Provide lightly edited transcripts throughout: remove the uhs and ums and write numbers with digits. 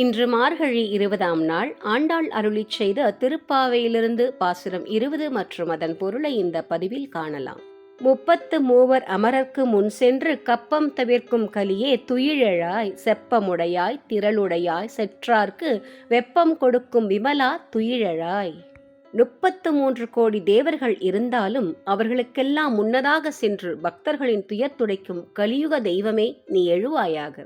இன்று மார்கழி 20ஆம் நாள் ஆண்டாள் அருளிச் செய்த திருப்பாவையிலிருந்து பாசுரம் 20 மற்றும் அதன் பொருளை இந்த பதிவில் காணலாம். 33 அமரர்க்கு முன் சென்று கப்பம் தவிர்க்கும் கலியே துயிலெழாய் செப்பமுடையாய் திரளுடையாய் செற்றார்க்கு வெப்பம் கொடுக்கும் விமலா துயிலெழாய். 33 கோடி தேவர்கள் இருந்தாலும் அவர்களுக்கெல்லாம் முன்னதாக சென்று பக்தர்களின் துயர் துடைக்கும் கலியுக தெய்வமே நீ எழுவாயாக.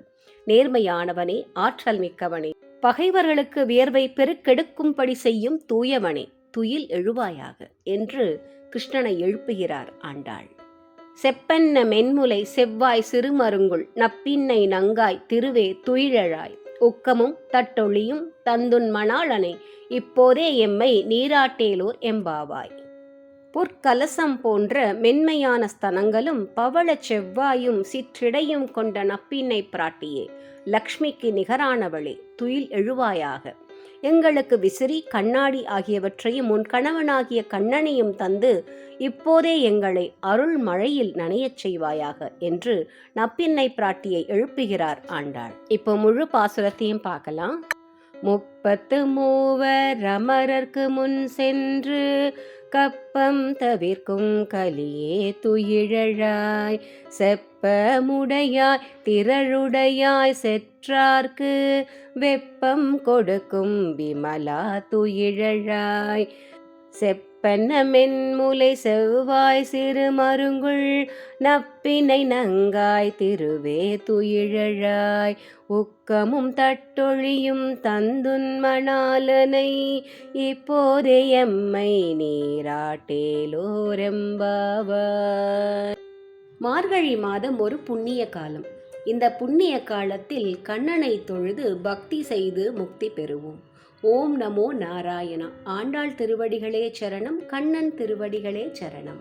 நேர்மையானவனே, ஆற்றல் மிக்கவனே, பகைவர்களுக்கு வியர்வை பெருக்கெடுக்கும்படி செய்யும் தூயவனே, துயில் எழுவாயாக என்று கிருஷ்ணனை எழுப்புகிறார் ஆண்டாள். செப்பன்ன மென்முலை செவ்வாய் சிறுமருங்குள் நப்பின்னை நங்காய் திருவே துயிலெழாய் உக்கமும் தட்டொழியும் தந்துன் மணாளனை இப்போதே எம்மை நீராட்டேலோர் எம்பாவாய். பொற்கலசம் போன்ற மென்மையான ஸ்தனங்களும் பவளச் செவ்வாயும் சிற்றிடையும் கொண்ட நப்பின்னை பிராட்டியே, லக்ஷ்மிக்கு நிகரானவளே, துயில் எழுவாயாக. எங்களுக்கு விசிறி கண்ணாடி ஆகியவற்றையும் உன் கணவனாகிய கண்ணனையும் தந்து இப்போதே எங்களை அருள் மழையில் நனையச் செய்வாயாக என்று நப்பின்னை பிராட்டியை எழுப்புகிறார் ஆண்டாள். இப்போ முழு பாசுரத்தையும் பார்க்கலாம். 33 அமரர்க்கு முன் சென்று கப்பம் தவிர்க்கும் கலியே துயிலெழாய் செப்பமுடையாய் திரளுடையாய் செற்றார்க்கு வெப்பம் கொடுக்கும் விமலா துயிலெழாய். செப்பன்ன மென்முலை செவ்வாய் சிறு மருங்குள் நப்பினை நங்காய் திருவே துயிலெழாய் உக்கமும் தட்டொழியும் தந்துன் மணாளனை இப்போதே எம்மை நீராட்டேலோரெம்பாவாய். மார்கழி மாதம் ஒரு புண்ணிய காலம். இந்த புண்ணிய காலத்தில் கண்ணனை தொழுது பக்தி செய்து முக்தி பெறுவோம். ஓம் நமோ நாராயணா. ஆண்டாள் திருவடிகளே சரணம். கண்ணன் திருவடிகளே சரணம்.